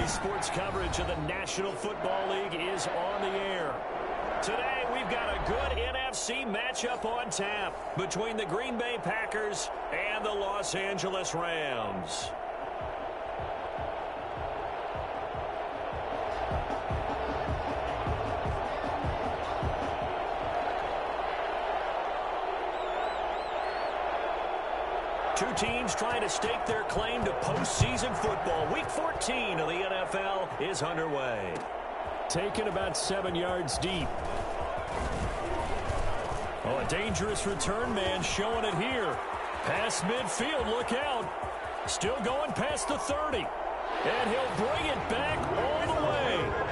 Sports coverage of the National Football League is on the air. Today, we've got a good NFC matchup on tap between the Green Bay Packers and the Los Angeles Rams. Two teams trying to stake their claim to postseason football. Week 14 of the NFL is underway. Taken about 7 yards deep. Oh, a dangerous return man showing it here. Past midfield, look out. Still going past the 30. And he'll bring it back all the way.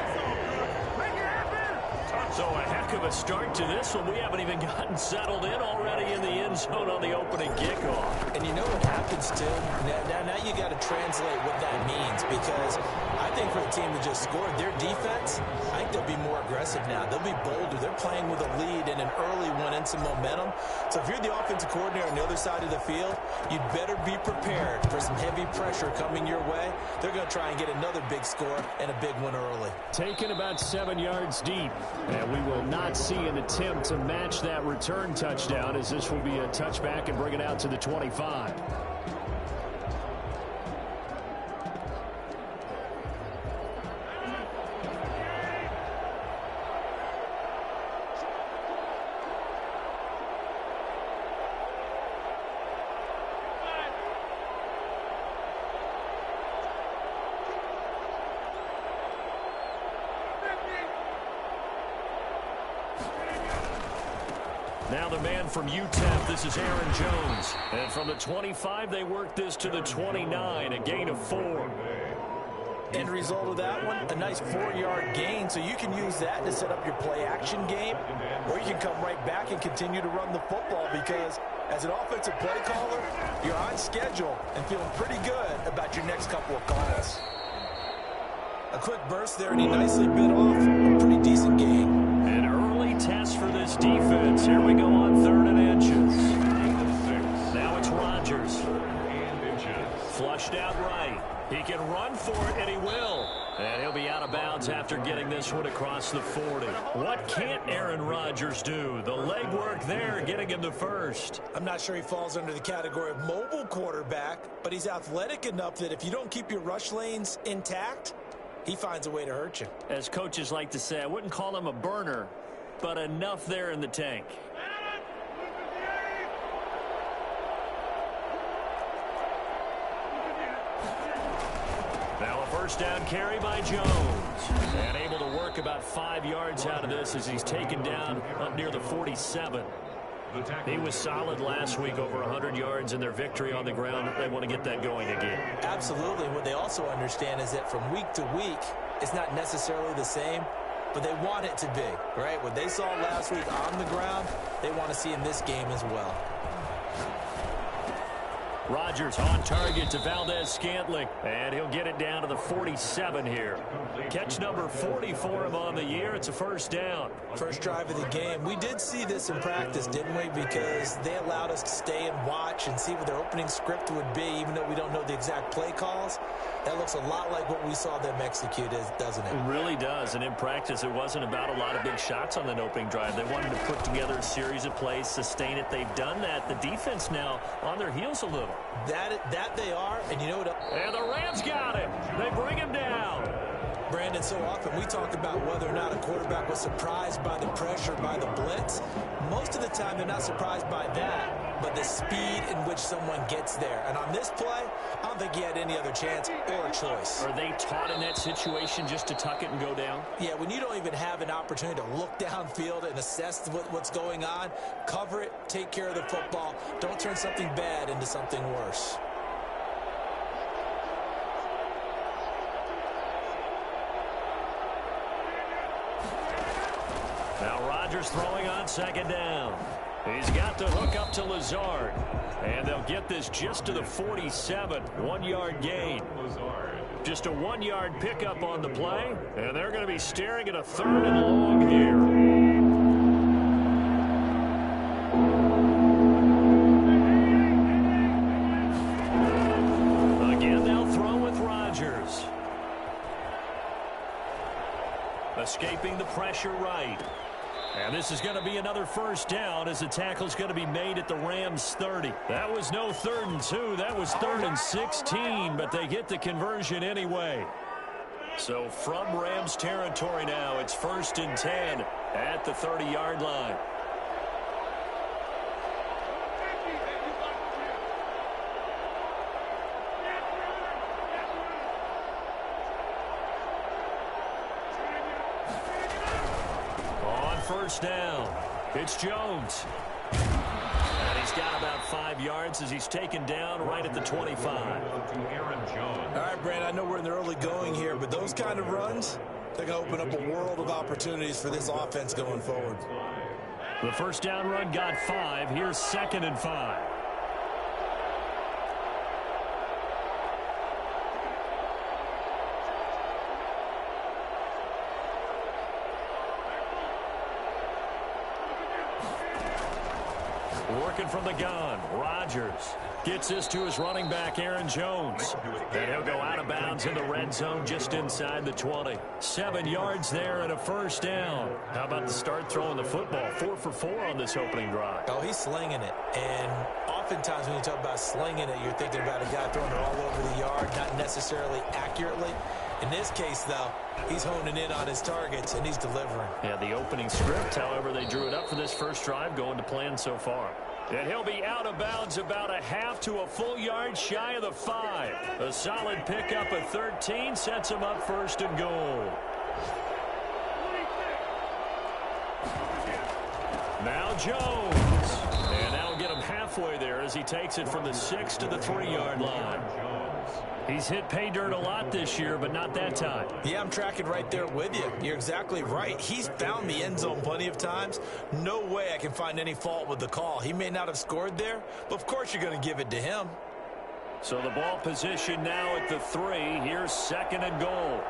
So a heck of a start to this one. We haven't even gotten settled in already in the end zone on the opening kickoff. And you know what happens, too? Now you got to translate what that means, because I think for the team to just score their defense, I think they'll be more aggressive now. They'll be bolder. They're playing with a lead and an early one and some momentum. So if you're the offensive coordinator on the other side of the field, you'd better be prepared for some heavy pressure coming your way. They're going to try and get another big score and a big one early. Taken about 7 yards deep. And we will not see an attempt to match that return touchdown, as this will be a touchback and bring it out to the 25. Now the man from UTEP, this is Aaron Jones. And from the 25, they work this to the 29, a gain of 4. End result of that one, a nice 4-yard gain, so you can use that to set up your play-action game, or you can come right back and continue to run the football, because as an offensive play caller, you're on schedule and feeling pretty good about your next couple of calls. A quick burst there, and he nicely bit off a pretty decent gain. An early test for this defense. Here we go on 3rd and inches. Now it's Rodgers. Flushed out right. He can run for it, and he will. And he'll be out of bounds after getting this one across the 40. What can't Aaron Rodgers do? The leg work there, getting him the first. I'm not sure he falls under the category of mobile quarterback, but he's athletic enough that if you don't keep your rush lanes intact, he finds a way to hurt you. As coaches like to say, I wouldn't call him a burner, but enough there in the tank. Now a first down carry by Jones. And able to work about 5 yards out of this as he's taken down up near the 47. He was solid last week, over 100 yards in their victory on the ground. They want to get that going again. Absolutely. What they also understand is that from week to week, it's not necessarily the same, but they want it to be, right? What they saw last week on the ground, they want to see in this game as well. Rodgers on target to Valdez-Scantling, and he'll get it down to the 47 here. Catch number 40 for him on the year. It's a first down. First drive of the game. We did see this in practice, didn't we? Because they allowed us to stay and watch and see what their opening script would be, even though we don't know the exact play calls. That looks a lot like what we saw them execute, doesn't it? It really does. And in practice, it wasn't about a lot of big shots on that opening drive. They wanted to put together a series of plays, sustain it. They've done that. The defense now on their heels a little. That they are, and you know what? And the Rams got him. They bring him down. Brandon, so often we talk about whether or not a quarterback was surprised by the pressure, by the blitz. Most of the time, they're not surprised by that, but the speed in which someone gets there. And on this play, I don't think he had any other chance or a choice. Are they taught in that situation just to tuck it and go down? Yeah, when you don't even have an opportunity to look downfield and assess what's going on, cover it, take care of the football. Don't turn something bad into something worse. Now Rodgers throwing on second down. He's got the hook up to Lazard. And they'll get this just to the 47. 1-yard gain. Just a 1-yard pickup on the play. And they're going to be staring at a 3rd and long here. And this is going to be another first down as the tackle's going to be made at the Rams 30. That was no 3rd and 2. That was 3rd and 16, but they get the conversion anyway. So from Rams territory now, it's 1st and 10 at the 30-yard line. First down. It's Jones. And he's got about 5 yards as he's taken down right at the 25. All right, Brand, I know we're in the early going here, but those kind of runs, they're going to open up a world of opportunities for this offense going forward. The first down run got 5. Here's 2nd and 5. Working from the gun, Rodgers gets this to his running back, Aaron Jones. And he'll go out of bounds in the red zone just inside the 20. 7 yards there and a first down. How about the start throwing the football? 4 for 4 on this opening drive. Oh, he's slinging it. And oftentimes when you talk about slinging it, you're thinking about a guy throwing it all over the yard, not necessarily accurately. In this case, though, he's honing in on his targets, and he's delivering. Yeah, the opening script, however, they drew it up for this first drive, going to plan so far. And he'll be out of bounds about a half to a full yard shy of the 5. A solid pickup of 13 sets him up 1st and goal. Now Jones. And that'll get him halfway there as he takes it from the 6 to the 3-yard line. He's hit pay dirt a lot this year, but not that time. Yeah, I'm tracking right there with you. You're exactly right. He's found the end zone plenty of times. No way I can find any fault with the call. He may not have scored there, but of course you're going to give it to him. So the ball position now at the 3. Here's 2nd and goal.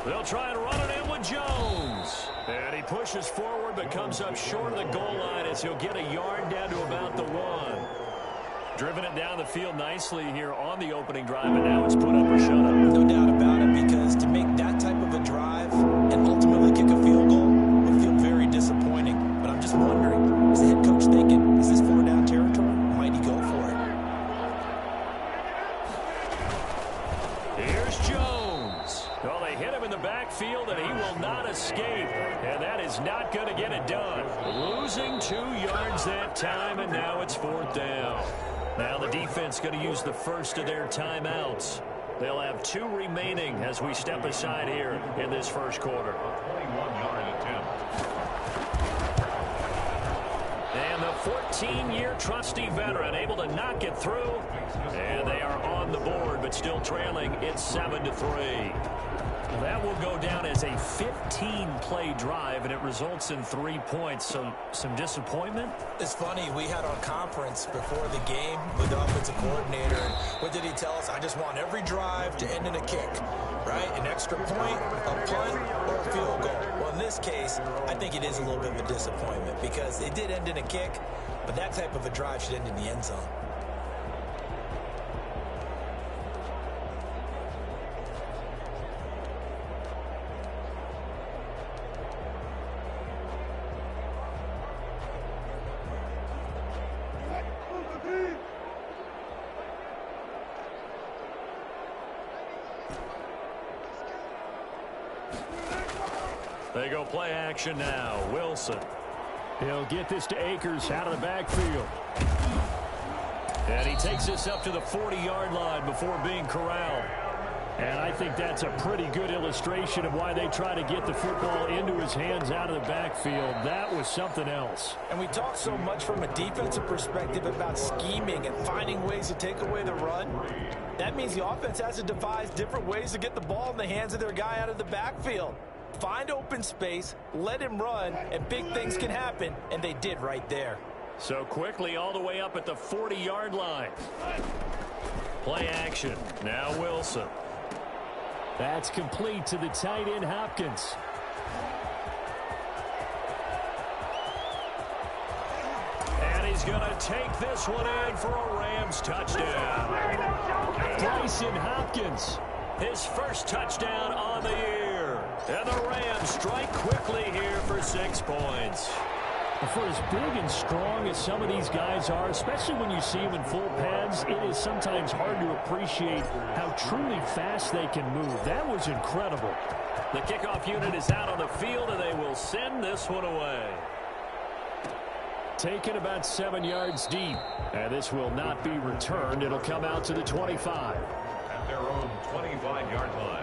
They'll try and run it in with Jones. And he pushes forward but comes up short of the goal line as he'll get a yard down to about the 1. Driven it down the field nicely here on the opening drive, and now it's put up or shut up. No doubt about it, because to make that type of a drive and ultimately kick a field goal would feel very disappointing. But I'm just wondering, is the head coach thinking, is this 4-down territory? Might he go for it? Here's Jones. Well, they hit him in the backfield, and he will not escape. And that is not going to get it done. Losing 2 yards that time, and now it's 4th down. Now the defense going to use the first of their timeouts. They'll have 2 remaining as we step aside here in this first quarter. 21-yard attempt. And the 14-year trusty veteran able to knock it through. And they are on the board, but still trailing. It's 7-3. That will go down as a 15-play drive, and it results in 3 points. So some disappointment? It's funny. We had our conference before the game with the offensive coordinator. And what did he tell us? I just want every drive to end in a kick, right? An extra point, a punt, or a field goal. Well, in this case, I think it is a little bit of a disappointment because it did end in a kick, but that type of a drive should end in the end zone. They go play action now. Wilson. He'll get this to Akers out of the backfield. And he takes this up to the 40-yard line before being corralled. And I think that's a pretty good illustration of why they try to get the football into his hands out of the backfield. That was something else. And we talk so much from a defensive perspective about scheming and finding ways to take away the run. That means the offense has to devise different ways to get the ball in the hands of their guy out of the backfield. Find open space, let him run, and big things can happen, and they did right there. So quickly all the way up at the 40-yard line. Play action. Now Wilson. That's complete to the tight end, Hopkins. he's going to take this one in for a Rams touchdown. Bryson Hopkins, his first touchdown on the year. And the Rams strike quickly here for 6 points. For as big and strong as some of these guys are, especially when you see them in full pads, it is sometimes hard to appreciate how truly fast they can move. That was incredible. The kickoff unit is out on the field, and they will send this one away. Taken about 7 yards deep. And this will not be returned. It'll come out to the 25. At their own 25-yard line.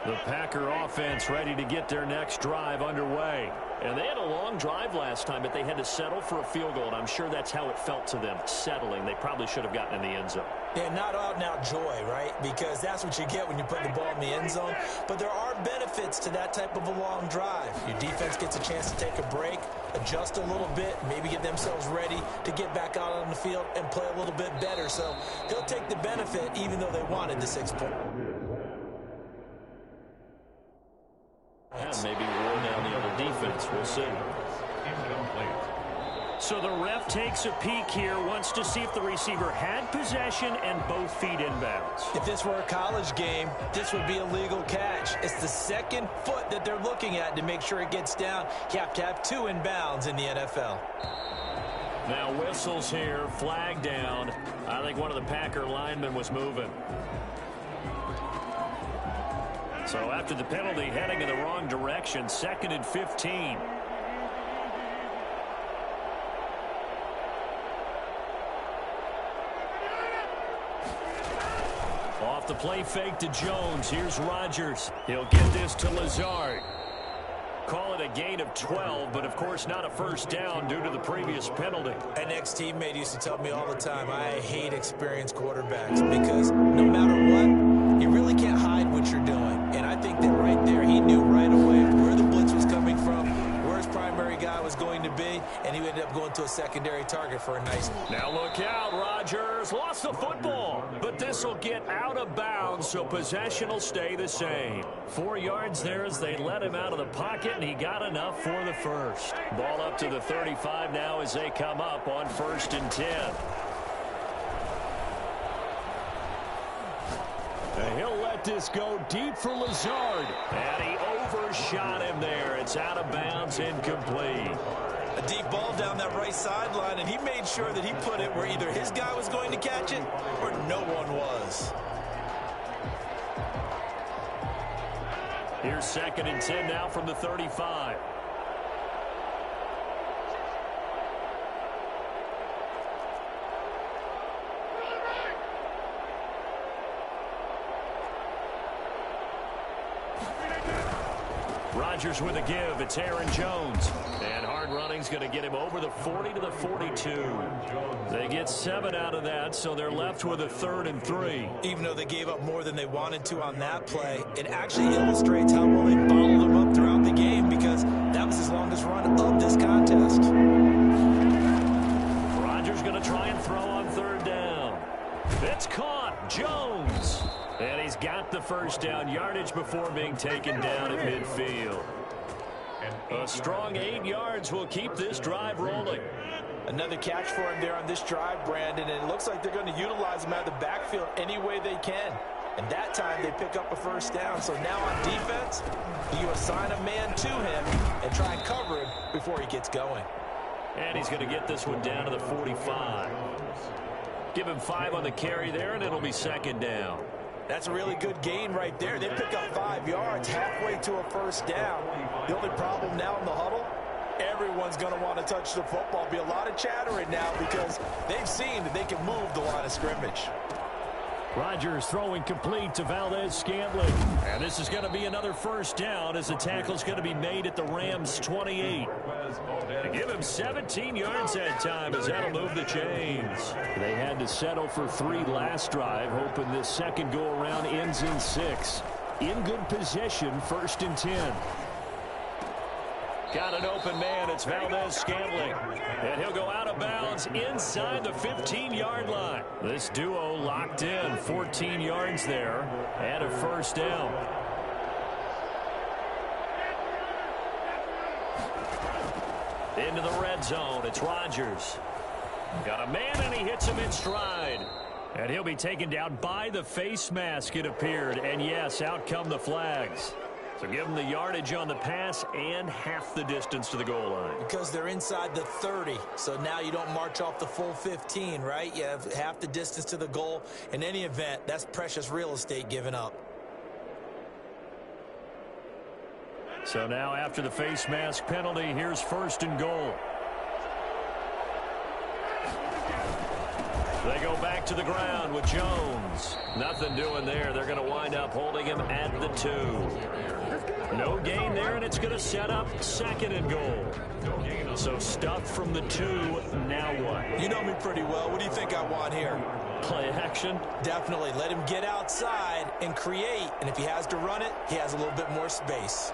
The Packer offense ready to get their next drive underway. And they had a long drive last time, but they had to settle for a field goal, and I'm sure that's how it felt to them, settling. They probably should have gotten in the end zone. Yeah, not out-and-out joy, right? Because that's what you get when you put the ball in the end zone. But there are benefits to that type of a long drive. Your defense gets a chance to take a break, adjust a little bit, maybe get themselves ready to get back out on the field and play a little bit better. So they'll take the benefit even though they wanted the 6 points. And maybe wore down the other defense. We'll see. So the ref takes a peek here, wants to see if the receiver had possession and both feet inbounds. If this were a college game, this would be a legal catch. It's the second foot that they're looking at to make sure it gets down. You have to have 2 inbounds in the NFL. Now whistles here, flag down. I think one of the Packer linemen was moving. So after the penalty, heading in the wrong direction, 2nd and 15. Off the play fake to Jones. Here's Rodgers. He'll get this to Lazard. Call it a gain of 12, but of course not a first down due to the previous penalty. An ex-teammate used to tell me all the time, I hate experienced quarterbacks because no matter what, you really can't hide what you're doing. And I think that right there, he knew right away where the blitz was coming from, where his primary guy was going to be, and he ended up going to a secondary target for a nice. Now look out, Rodgers lost the football, but this will get out of bounds, so possession will stay the same. 4 yards there as they let him out of the pocket, and he got enough for the first. Ball up to the 35 now as they come up on 1st and 10. And he'll let this go deep for Lazard. And he overshot him there. It's out of bounds, incomplete. A deep ball down that right sideline, and he made sure that he put it where either his guy was going to catch it or no one was. Here's 2nd and 10 now from the 35. Rodgers with a give. It's Aaron Jones. And hard running's going to get him over the 40 to the 42. They get 7 out of that, so they're left with a 3rd and 3. Even though they gave up more than they wanted to on that play, it actually illustrates how well they bottled them up throughout the game because that was his longest run of this contest. Rodgers going to try and throw on 3rd down. It's caught. Jones. And he's got the first down, yardage before being taken down at midfield. A strong 8 yards will keep this drive rolling. Another catch for him there on this drive, Brandon, and it looks like they're going to utilize him out of the backfield any way they can. And that time they pick up a first down. So now on defense, you assign a man to him and try and cover him before he gets going. And he's going to get this one down to the 45. Give him 5 on the carry there, and it'll be 2nd down. That's a really good gain right there. They pick up 5 yards halfway to a first down. The only problem now in the huddle, everyone's going to want to touch the football. Be a lot of chattering now because they've seen that they can move the line of scrimmage. Rodgers throwing complete to Valdez-Scantling. And this is going to be another first down as the tackle's going to be made at the Rams' 28. To give him 17 yards that time as that'll move the chains. They had to settle for 3 last drive, hoping this second go-around ends in 6. In good position, 1st and 10. Got an open man. It's Valdez-Scantling. And he'll go out of bounds inside the 15-yard line. This duo locked in. 14 yards there and a first down. Into the red zone. It's Rodgers. Got a man, and he hits him in stride. And he'll be taken down by the face mask, it appeared. And, yes, out come the flags. So give them the yardage on the pass and half the distance to the goal line. Because they're inside the 30, so now you don't march off the full 15, right? You have half the distance to the goal. In any event, that's precious real estate given up. So now after the face mask penalty, here's 1st and goal. They go back to the ground with Jones. Nothing doing there. They're going to wind up holding him at the 2. No gain there, and it's going to set up 2nd and goal. So stuff from the 2. Now what? You know me pretty well. What do you think I want here? Play action? Definitely. Let him get outside and create. And if he has to run it, he has a little bit more space.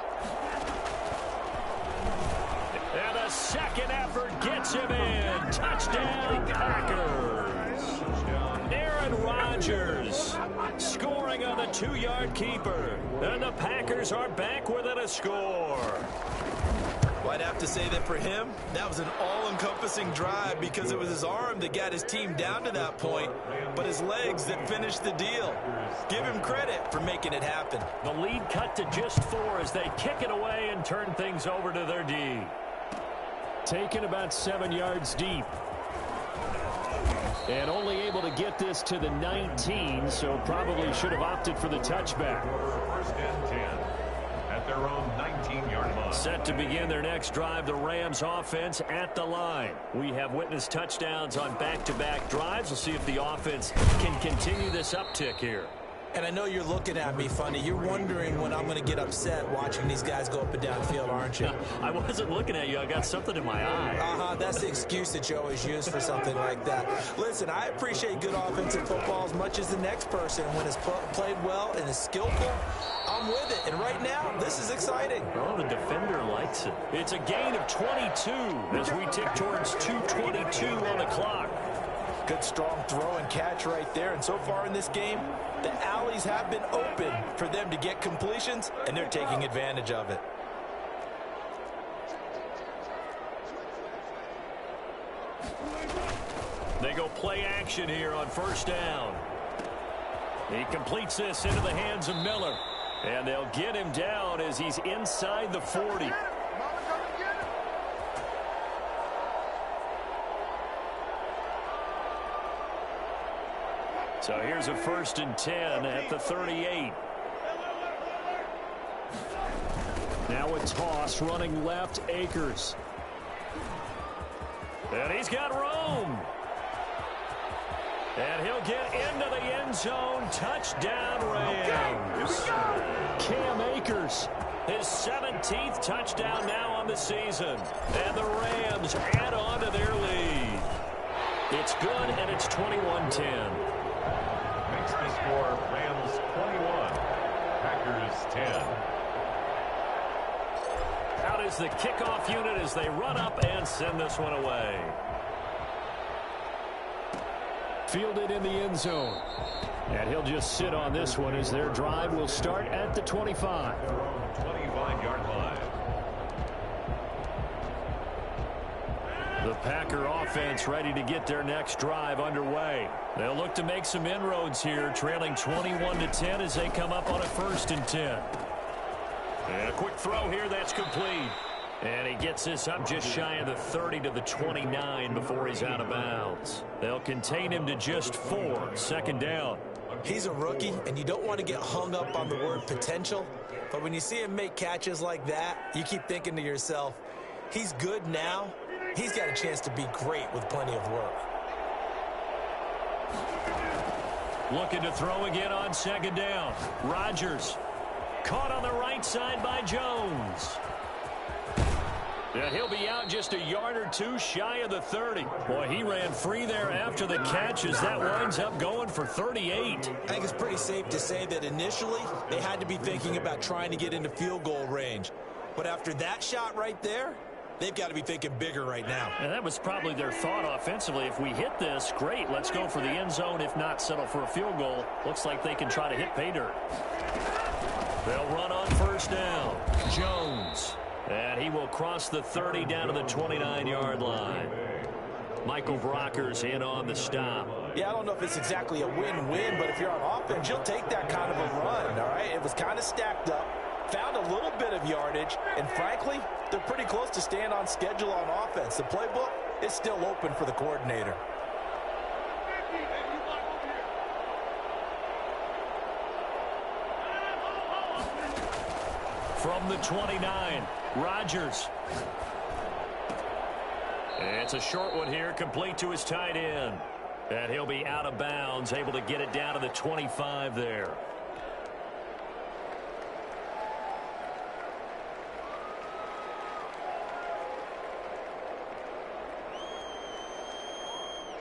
And the second effort gets him in. Touchdown, Packers. Aaron Rodgers scoring on the 2-yard keeper. And the Packers are back within a score. Well, I'd have to say that for him, that was an all-encompassing drive because it was his arm that got his team down to that point, but his legs that finished the deal. Give him credit for making it happen. The lead cut to just 4 as they kick it away and turn things over to their D. Taken about 7 yards deep. And only able to get this to the 19, so probably should have opted for the touchback. 1st and 10 at their own 19-yard line. Set to begin their next drive, the Rams offense at the line. We have witnessed touchdowns on back-to-back drives. We'll see if the offense can continue this uptick here. And I know you're looking at me funny. You're wondering when I'm going to get upset watching these guys go up and down the field, aren't you? I wasn't looking at you. I got something in my eye. That's the excuse that you always use for something like that. Listen, I appreciate good offensive football as much as the next person. When it's played well and is skillful, I'm with it. And right now, this is exciting. Well, the defender likes it. It's a gain of 22 as we tick towards 2:22 on the clock. Good strong throw and catch right there. And so far in this game, the alleys have been open for them to get completions, and they're taking advantage of it. They go play action here on 1st down. He completes this into the hands of Miller. And they'll get him down as he's inside the 40. So here's a 1st and 10 at the 38. Now a toss running left, Akers. And he's got room. And he'll get into the end zone. Touchdown, Rams. Cam Akers. His 17th touchdown now on the season. And the Rams add on to their lead. It's good, and it's 21-10. Makes the score Rams 21, Packers 10. Out is the kickoff unit as they run up and send this one away. Fielded in the end zone. And he'll just sit on this one as their drive will start at the 25. 25-yard line. The Packer offense ready to get their next drive underway. They'll look to make some inroads here, trailing 21-10 as they come up on a 1st and 10. And a quick throw here, that's complete. And he gets this up just shy of the 30 to the 29 before he's out of bounds. They'll contain him to just 4. 2nd down. He's a rookie, and you don't want to get hung up on the word potential. But when you see him make catches like that, you keep thinking to yourself, he's good now. He's got a chance to be great with plenty of work. Looking to throw again on 2nd down. Rodgers caught on the right side by Jones. And he'll be out just a yard or 2 shy of the 30. Boy, he ran free there after the catch as that winds up going for 38. I think it's pretty safe to say that initially they had to be thinking about trying to get into field goal range. But after that shot right there, they've got to be thinking bigger right now. And that was probably their thought offensively. If we hit this, great, let's go for the end zone. If not, settle for a field goal. Looks like they can try to hit pay dirt. They'll run on 1st down. Jones And he will cross the 30 down to the 29-yard line. Michael Brocker's in on the stop. Yeah, I don't know if it's exactly a win-win, but if you're on offense, you'll take that kind of a run, all right? It was kind of stacked up, found a little bit of yardage, and frankly, they're pretty close to staying on schedule on offense. The playbook is still open for the coordinator. From the 29, Rodgers. It's a short one here, complete to his tight end. And he'll be out of bounds, able to get it down to the 25 there.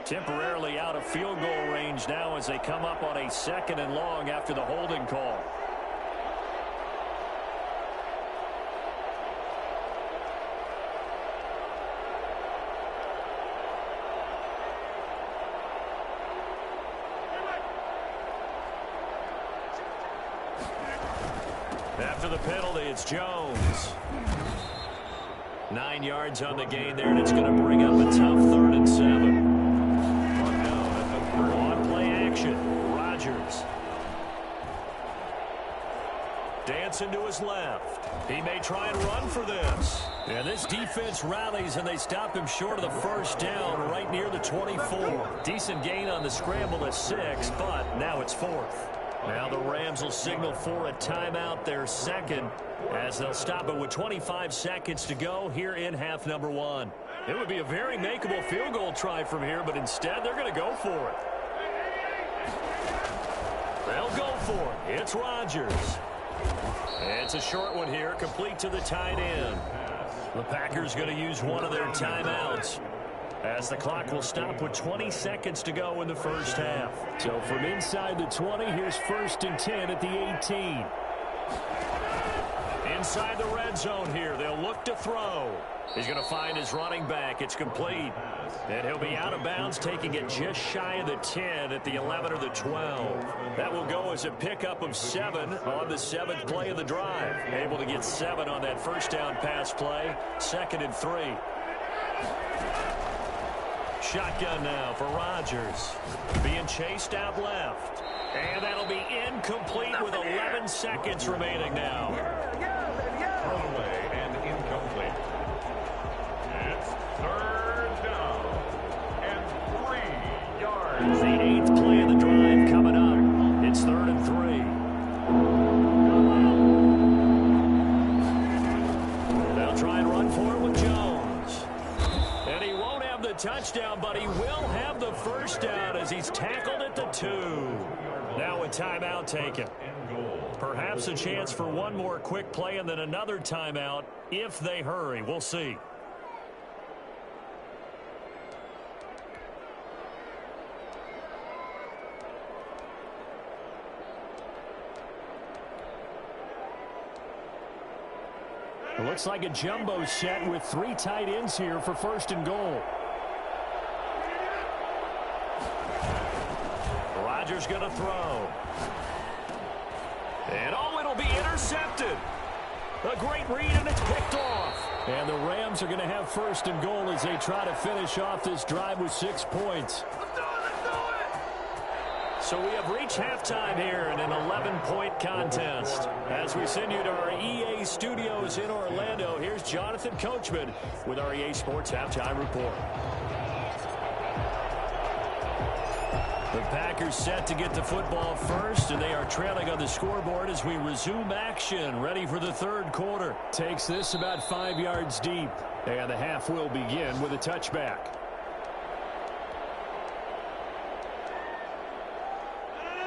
Temporarily out of field goal range now as they come up on a 2nd and long after the holding call. After the penalty, it's Jones. 9 yards on the gain there, and it's going to bring up a tough 3rd and 7. On play action, Rodgers. Dancing to his left. He may try and run for this. And this defense rallies, and they stop him short of the 1st down right near the 24. Decent gain on the scramble at 6, but now it's 4th. Now the Rams will signal for a timeout, their 2nd, as they'll stop it with 25 seconds to go here in half number 1. It would be a very makeable field goal try from here, but instead they're going to go for it. They'll go for it. It's Rodgers. It's a short one here, complete to the tight end. The Packers going to use one of their timeouts, as the clock will stop with 20 seconds to go in the 1st half. So from inside the 20, here's 1st and 10 at the 18. Inside the red zone here, they'll look to throw. He's going to find his running back. It's complete. And he'll be out of bounds, taking it just shy of the 10 at the 11 or the 12. That will go as a pickup of 7 on the 7th play of the drive. Able to get 7 on that 1st down pass play. 2nd and 3. Shotgun now for Rodgers. Being chased out left. And that'll be incomplete with 11 seconds remaining now. Thrown away and incomplete. It's 3rd down and 3 yards. The 8th play of the drive coming up. It's 3rd and 3. They'll try and run for it with Jones. And he won't have the touchdown, but he will have the 1st down as he's tackled at the 2. Now a timeout taken. Perhaps a chance for one more quick play and then another timeout if they hurry. We'll see. It looks like a jumbo set with 3 tight ends here for 1st and goal. Rodgers going to throw. And it'll be intercepted. A great read, and it's picked off. And the Rams are going to have 1st and goal as they try to finish off this drive with 6 points. So we have reached halftime here in an 11-point contest. As we send you to our EA studios in Orlando, here's Jonathan Coachman with our EA Sports Halftime Report. The Packers set to get the football first, and they are trailing on the scoreboard as we resume action, ready for the 3rd quarter. Takes this about 5 yards deep, and the half will begin with a touchback.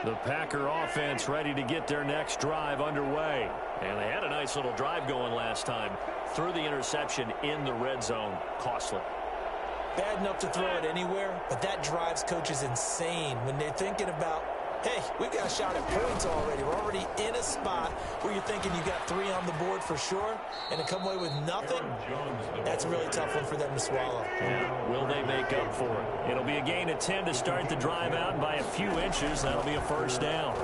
The Packer offense ready to get their next drive underway. And they had a nice little drive going last time. Threw the interception in the red zone. Costly. Bad enough to throw it anywhere, but that drives coaches insane when they're thinking about, hey, we've got a shot at points already. We're already in a spot where you're thinking you got 3 on the board for sure, and to come away with nothing, that's a really tough one for them to swallow. Yeah. Will they make up for it? It'll be a gain of 10 to start the drive out, and by a few inches, that'll be a 1st down.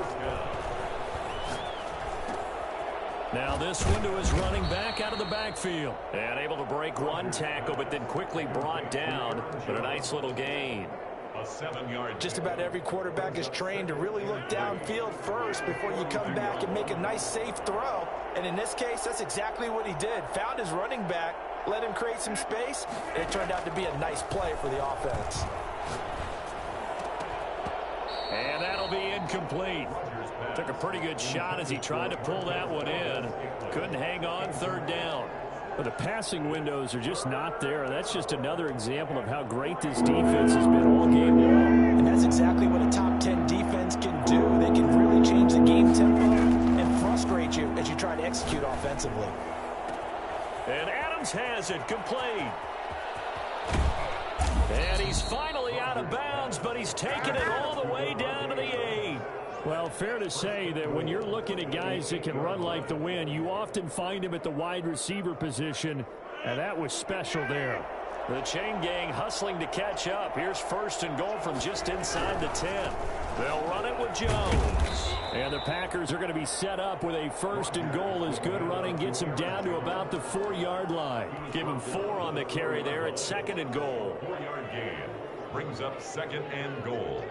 Now this one to his running back out of the backfield. And able to break one tackle, but then quickly brought down. But a nice little gain. A 7-yard. Just about every quarterback is trained to really look downfield first before you come back and make a nice, safe throw. And in this case, that's exactly what he did. Found his running back, let him create some space, and it turned out to be a nice play for the offense. And that'll be incomplete. Took a pretty good shot as he tried to pull that one in. Couldn't hang on, third down. But the passing windows are just not there. That's just another example of how great this defense has been all game long. And that's exactly what a top 10 defense can do. They can really change the game tempo and frustrate you as you try to execute offensively. And Adams has it complete. And he's finally out of bounds, but he's taken it all the way down to the 8. Well, fair to say that when you're looking at guys that can run like the wind, you often find him at the wide receiver position, and that was special there. The chain gang hustling to catch up. Here's first and goal from just inside the 10. They'll run it with Jones. And the Packers are going to be set up with a first and goal as good running gets them down to about the 4-yard line. Give him 4 on the carry there at second and goal. 4-yard gain brings up second and goal.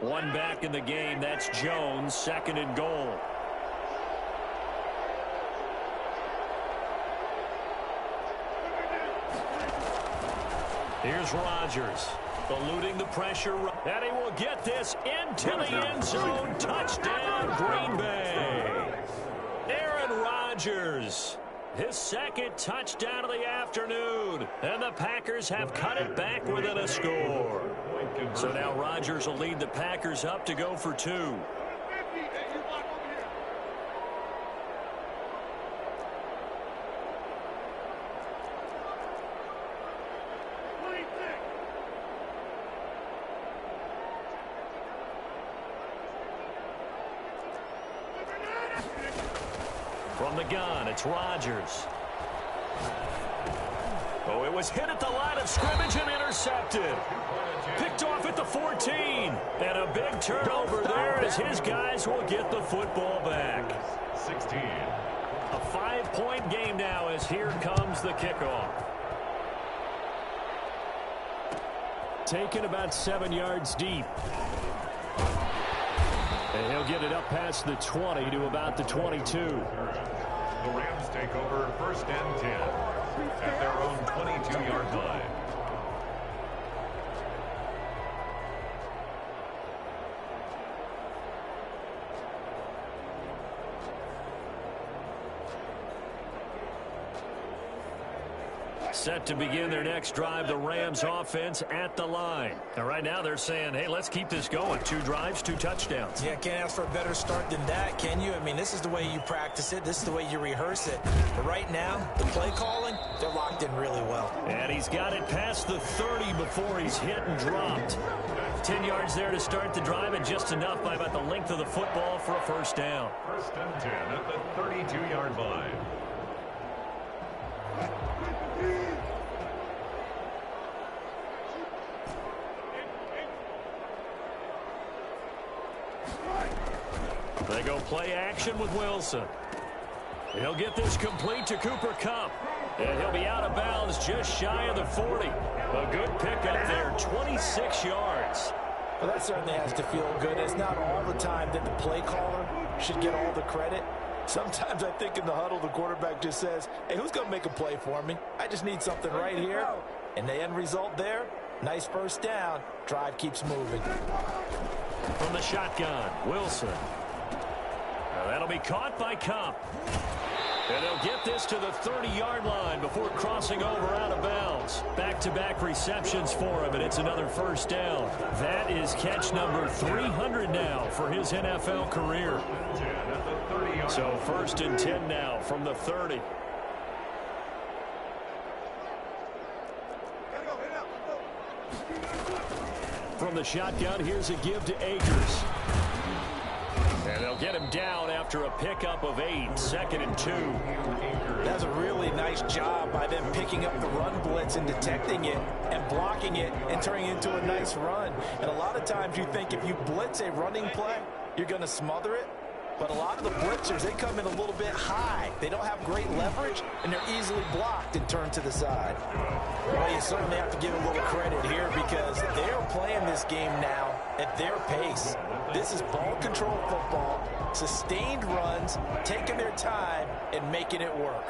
One back in the game. That's Jones, second and goal. Here's Rodgers, eluding the pressure, and he will get this into the end zone. Touchdown, Green Bay. Aaron Rodgers, his second touchdown of the afternoon, and the Packers have cut it back within a score. So now Rodgers will lead the Packers up to go for 2. From the gun, it's Rodgers. Oh, it was hit at the line of scrimmage and intercepted. Picked off at the 14. And a big turnover there as his guys will get the football back. 16. A 5-point game now as here comes the kickoff. Taken about 7 yards deep. And he'll get it up past the 20 to about the 22. The Rams take over first and 10 at their own 22-yard line. Set to begin their next drive, the Rams offense at the line. And right now they're saying, hey, let's keep this going. 2 drives, 2 touchdowns. Yeah, can't ask for a better start than that, can you? I mean, this is the way you practice it. This is the way you rehearse it. But right now, the play calling, they're locked in really well. And he's got it past the 30 before he's hit and dropped. 10 yards there to start the drive, and just enough by about the length of the football for a first down. First and 10 at the 32-yard line. They go play action with Wilson. He'll get this complete to Cooper Kupp. And he'll be out of bounds just shy of the 40. A good pickup there, 26 yards. Well, that certainly has to feel good. It's not all the time that the play caller should get all the credit. Sometimes I think in the huddle, the quarterback just says, hey, who's going to make a play for me? I just need something right here. And the end result there, nice first down. Drive keeps moving. From the shotgun, Wilson. Now that'll be caught by Kupp. And they'll get this to the 30-yard line before crossing over out of bounds. Back-to-back receptions for him, and it's another first down. That is catch number 300 now for his NFL career. So first and 10 now from the 30. From the shotgun, here's a give to Akers. And they'll get him down after a pickup of 8, 2nd and 2. That's a really nice job by them picking up the run blitz and detecting it and blocking it and turning it into a nice run. And a lot of times you think if you blitz a running play, you're going to smother it. But a lot of the blitzers, they come in a little bit high. They don't have great leverage, and they're easily blocked and turned to the side. Well, you certainly have to give a little credit here because they're playing this game now at their pace. This is ball control football, sustained runs, taking their time, and making it work.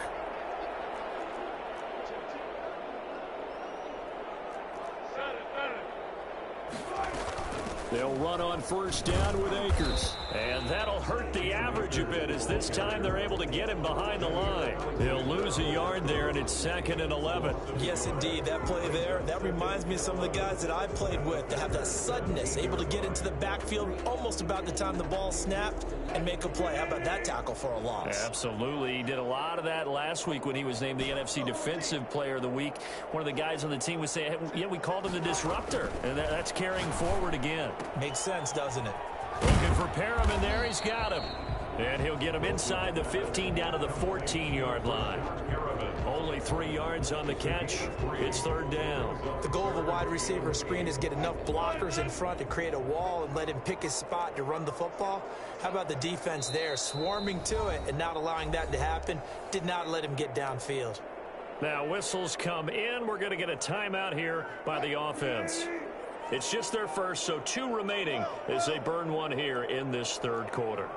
They'll run on first down with Akers. And that'll hurt the average a bit as this time they're able to get him behind the line. He'll lose a yard there, and it's 2nd and 11. Yes, indeed. That play there, that reminds me of some of the guys that I played with that have that suddenness, able to get into the backfield almost about the time the ball snapped and make a play. How about that tackle for a loss? Absolutely. He did a lot of that last week when he was named the NFC Defensive Player of the Week. One of the guys on the team would say, hey, yeah, we called him the disruptor. And that's carrying forward again. Makes sense, doesn't it? Looking for Perriman there. He's got him. And he'll get him inside the 15 down to the 14-yard line. Only 3 yards on the catch. It's 3rd down. The goal of a wide receiver screen is get enough blockers in front to create a wall and let him pick his spot to run the football. How about the defense there, swarming to it and not allowing that to happen? Did not let him get downfield. Now whistles come in. We're going to get a timeout here by the offense. It's just their first, so 2 remaining as they burn one here in this 3rd quarter.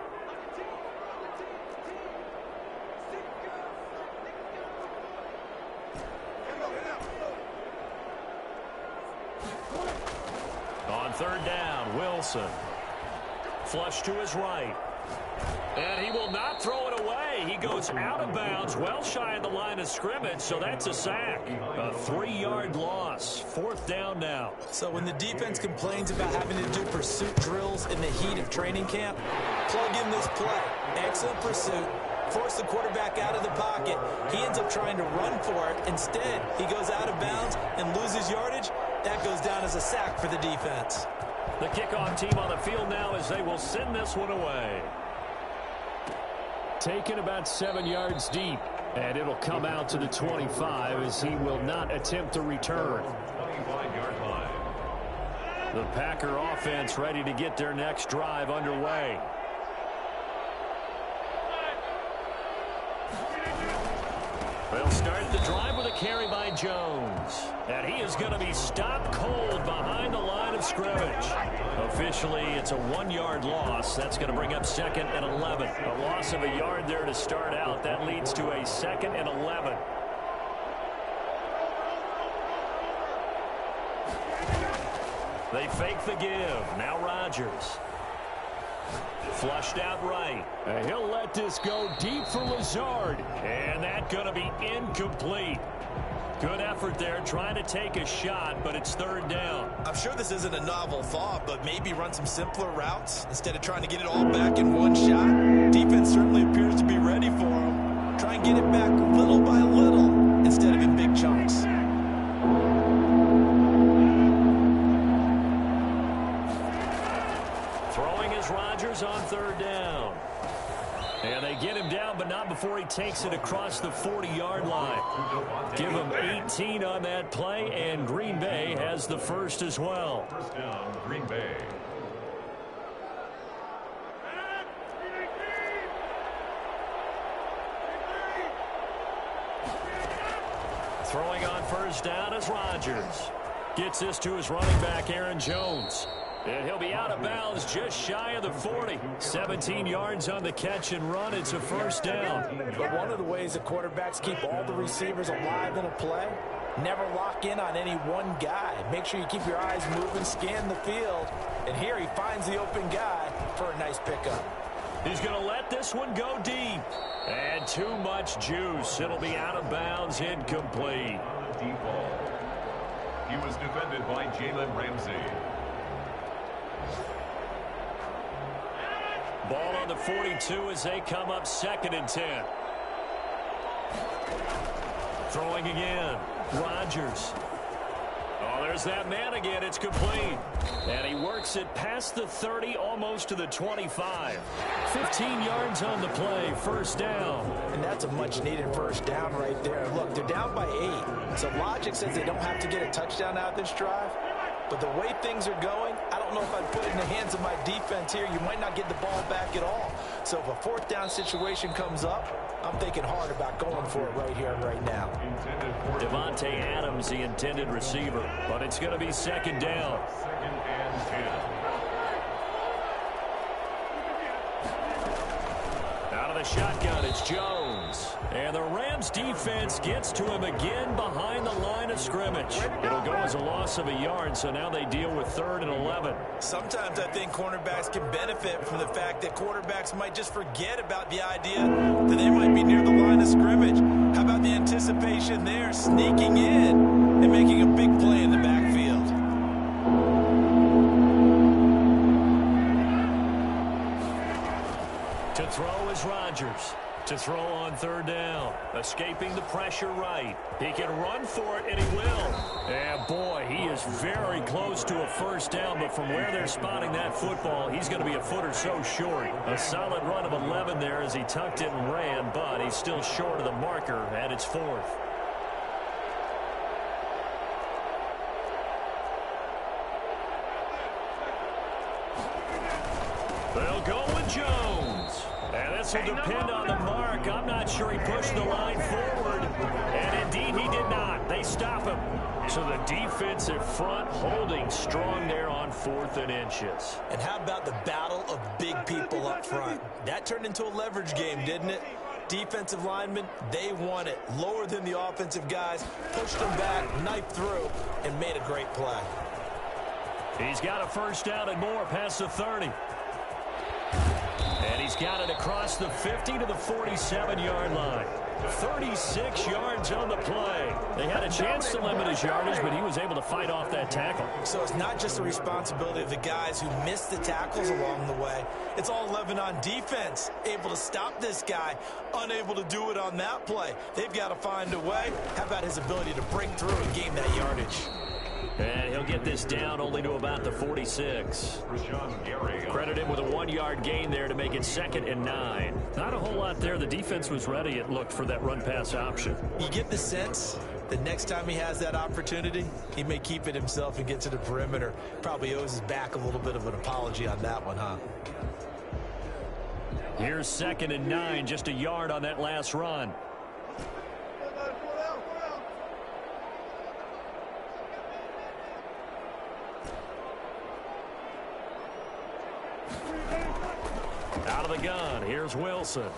On 3rd down, Wilson. Flush to his right. And he will not throw it away. He goes out of bounds, well shy of the line of scrimmage, so that's a sack. A 3-yard loss. 4th down now. So when the defense complains about having to do pursuit drills in the heat of training camp, plug in this play. Excellent pursuit. Force the quarterback out of the pocket. He ends up trying to run for it. Instead, he goes out of bounds and loses yardage. That goes down as a sack for the defense. The kickoff team on the field now as they will send this one away. Taken about 7 yards deep, and it'll come out to the 25 as he will not attempt to return. 25-yard line. The Packer offense ready to get their next drive underway. They'll start the drive with a carry by Jones. And he is going to be stopped cold behind the line of scrimmage. Officially, it's a 1-yard loss. That's going to bring up 2nd and 11. A loss of a yard there to start out. That leads to a 2nd and 11. They fake the give. Now Rodgers. Flushed out right. And he'll let this go deep for Lazard. And that's going to be incomplete. Good effort there, trying to take a shot, but it's 3rd down. I'm sure this isn't a novel thought, but maybe run some simpler routes instead of trying to get it all back in one shot. Defense certainly appears to be ready for him. Try and get it back little by little instead of in big chunks. Throwing is Rodgers on 3rd down. And they get him down, but not before he takes it across the 40-yard line. Give him 18 on that play, and Green Bay has the first as well. 1st down, Green Bay. Throwing on 1st down is Rodgers. Gets this to his running back, Aaron Jones. And he'll be out of bounds just shy of the 40. 17 yards on the catch and run. It's a 1st down. But one of the ways the quarterbacks keep all the receivers alive in a play, never lock in on any one guy. Make sure you keep your eyes moving, scan the field. And here he finds the open guy for a nice pickup. He's going to let this one go deep. And too much juice. It'll be out of bounds, incomplete. Deep ball. He was defended by Jalen Ramsey. Ball on the 42 as they come up 2nd and 10. Throwing again. Rodgers. Oh, there's that man again. It's complete. And he works it past the 30, almost to the 25. 15 yards on the play, first down. And that's a much-needed first down right there. Look, they're down by 8. So logic says they don't have to get a touchdown out of this drive. But the way things are going, I don't know if I'd put it in the hands of my defense here. You might not get the ball back at all. So if a fourth down situation comes up, I'm thinking hard about going for it right here and right now. Devontae Adams, the intended receiver. But it's going to be second down. Second and 10. Out of the shotgun, it's Jones. And the Rams defense gets to him again behind the line of scrimmage. It'll go as a loss of a yard, so now they deal with 3rd and 11. Sometimes I think cornerbacks can benefit from the fact that quarterbacks might just forget about the idea that they might be near the line of scrimmage. How about the anticipation there, sneaking in and making a big play in the backfield? To throw is Rodgers. To throw on 3rd down. Escaping the pressure right. He can run for it, and he will. And boy, he is very close to a first down, but from where they're spotting that football, he's going to be a foot or so short. A solid run of 11 there as he tucked it and ran, but he's still short of the marker, and it's 4th. They'll go with Jones. And this will depend on the mark. I'm not sure he pushed the line forward. And indeed he did not. They stop him. So the defensive front holding strong there on 4th and inches. And how about the battle of big people up front? That turned into a leverage game, didn't it? Defensive linemen, they won it. Lower than the offensive guys, pushed them back, knifed through, and made a great play. He's got a first down and more past the 30. And he's got it across the 50 to the 47-yard line. 36 yards on the play. They had a chance to limit his yardage, but he was able to fight off that tackle. So it's not just the responsibility of the guys who missed the tackles along the way. It's all 11 on defense, able to stop this guy, unable to do it on that play. They've got to find a way. How about his ability to break through and gain that yardage? And he'll get this down only to about the 46. Credit him with a 1-yard gain there to make it 2nd and 9. Not a whole lot there. The defense was ready, it looked, for that run-pass option. You get the sense that next time he has that opportunity, he may keep it himself and get to the perimeter. Probably owes his back a little bit of an apology on that one, huh? Here's 2nd and 9, just a yard on that last run. Out of the gun, here's Wilson.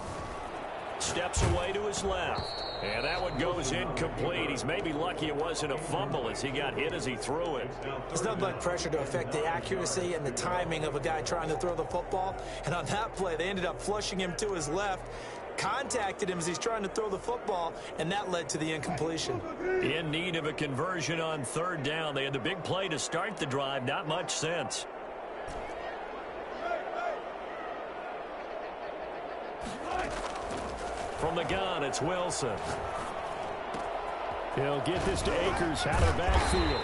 Steps away to his left. And that one goes incomplete. He's maybe lucky it wasn't a fumble as he got hit as he threw it. There's nothing like pressure to affect the accuracy and the timing of a guy trying to throw the football. And on that play, they ended up flushing him to his left, contacted him as he's trying to throw the football, and that led to the incompletion. In need of a conversion on 3rd down. They had the big play to start the drive. Not much sense. From the gun, it's Wilson. He'll get this to Akers out of the backfield.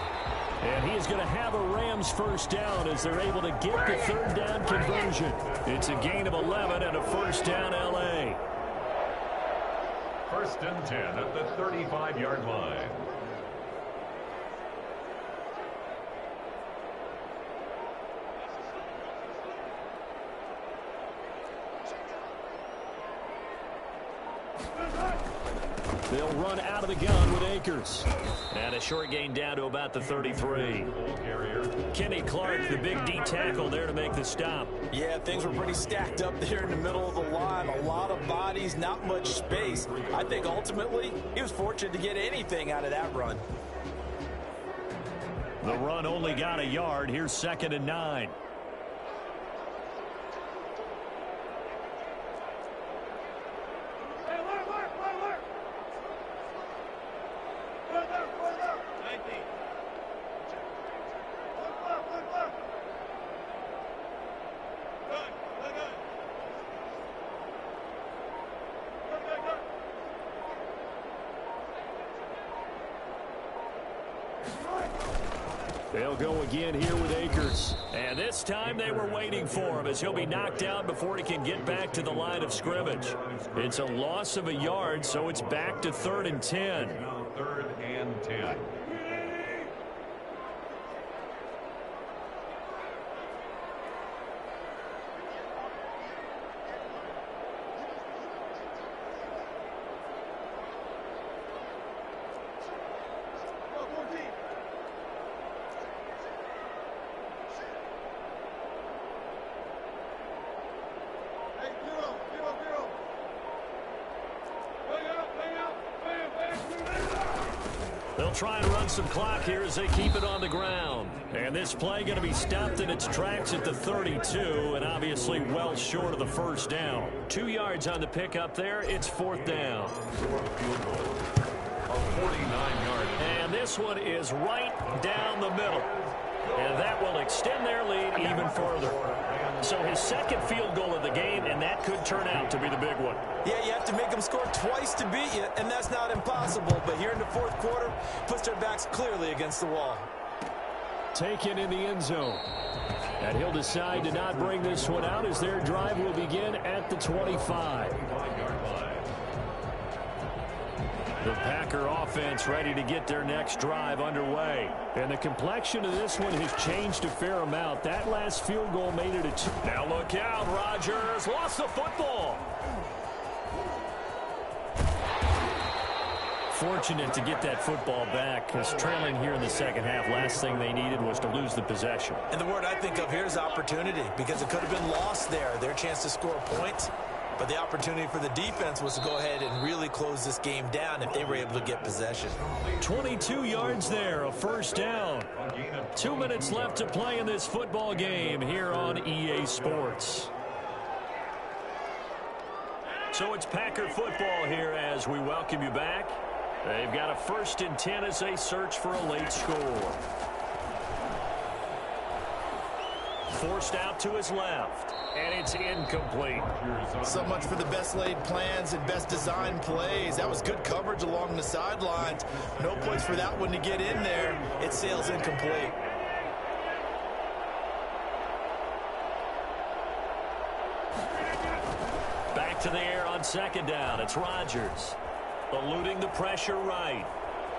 And he is going to have a Rams first down as they're able to get the 3rd down conversion. It's a gain of 11 and a first down L.A. 1st and 10 at the 35-yard line. They'll run out of the gun with Akers. And a short gain down to about the 33. Kenny Clark, the big D tackle there to make the stop. Yeah, things were pretty stacked up there in the middle of the line. A lot of bodies, not much space. I think ultimately he was fortunate to get anything out of that run. The run only got a yard. Here's 2nd and 9. They'll go again here with Akers. And this time they were waiting for him as he'll be knocked out before he can get back to the line of scrimmage. It's a loss of a yard, so it's back to 3rd and 10. 3rd and 10. They'll try and run some clock here as they keep it on the ground. And this play going to be stopped in its tracks at the 32, and obviously well short of the first down. 2 yards on the pickup there. It's 4th down. A 49-yard. And this one is right down the middle. And that will extend their lead even further. So his second field goal of the game, and that could turn out to be the big one. Yeah, you have to make them score twice to beat you, and that's not impossible. But here in the 4th quarter, puts their backs clearly against the wall. Taken in the end zone. And he'll decide to not bring this one out as their drive will begin at the 25. The Packer offense ready to get their next drive underway. And the complexion of this one has changed a fair amount. That last field goal made it a 2. Now look out, Rodgers lost the football. Fortunate to get that football back because trailing here in the second half, last thing they needed was to lose the possession. And the word I think of here is opportunity, because it could have been lost there. Their chance to score points. But the opportunity for the defense was to go ahead and really close this game down if they were able to get possession. 22 yards there, a first down. 2 minutes left to play in this football game here on EA Sports. So it's Packer football here as we welcome you back. They've got a 1st and 10 as they search for a late score. Forced out to his left. And it's incomplete. So much for the best laid plans and best designed plays. That was good coverage along the sidelines. No place for that one to get in there. It sails incomplete. Back to the air on 2nd down. It's Rodgers. Eluding the pressure right.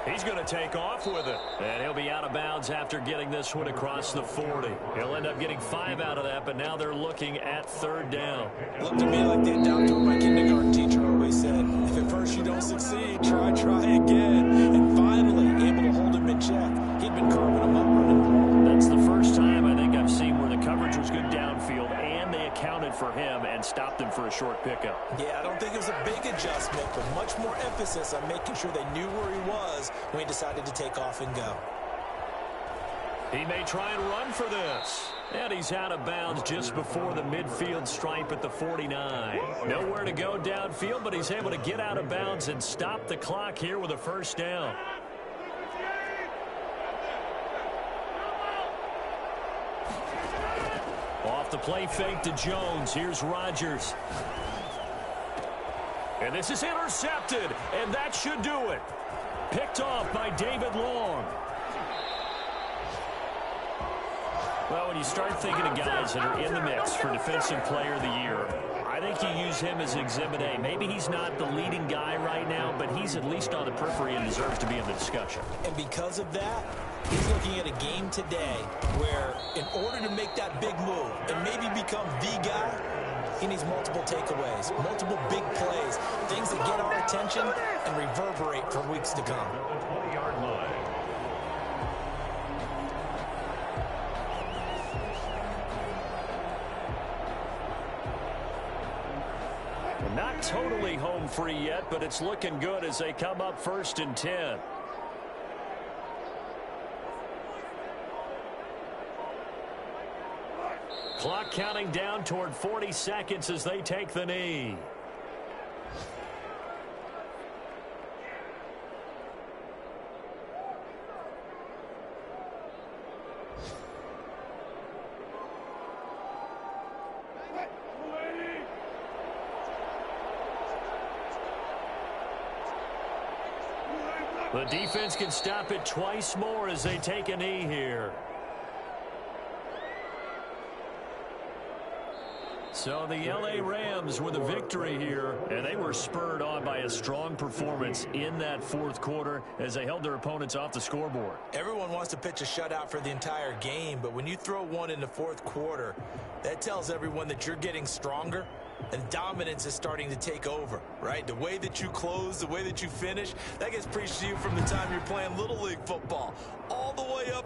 He's going to take off with it. And he'll be out of bounds after getting this one across the 40. He'll end up getting 5 out of that, but now they're looking at 3rd down. Looked to me like they adopted what my kindergarten teacher always said. If at first you don't succeed, try again. And finally, able to hold him in check. He'd been carving him up running. That's the first time I think I've seen where the coverage was good downfield, and they accounted for him and stopped him for a short pickup. Yeah, I don't think it was a big adjustment, but much more emphasis on making sure they knew where he was when he decided to take off and go. He may try and run for this. And he's out of bounds just before the midfield stripe at the 49. Nowhere to go downfield, but he's able to get out of bounds and stop the clock here with a first down. Off the play fake to Jones. Here's Rodgers. And this is intercepted, and that should do it. Picked off by David Long. Well, when you start thinking of guys that are in the mix for Defensive Player of the Year, I think you use him as Exhibit A. Maybe he's not the leading guy right now, but he's at least on the periphery and deserves to be in the discussion. And because of that, he's looking at a game today where in order to make that big move and maybe become the guy, he needs multiple takeaways, multiple big plays, things that get our attention and reverberate for weeks to come. 20-yard line. Not totally home free yet, but it's looking good as they come up 1st and 10. Clock counting down toward 40 seconds as they take the knee. The defense can stop it twice more as they take a knee here. So the L.A. Rams with a victory here, and they were spurred on by a strong performance in that fourth quarter as they held their opponents off the scoreboard. Everyone wants to pitch a shutout for the entire game, but when you throw one in the fourth quarter, that tells everyone that you're getting stronger and dominance is starting to take over, right? The way that you close, the way that you finish, that gets preached to you from the time you're playing Little League football all the way up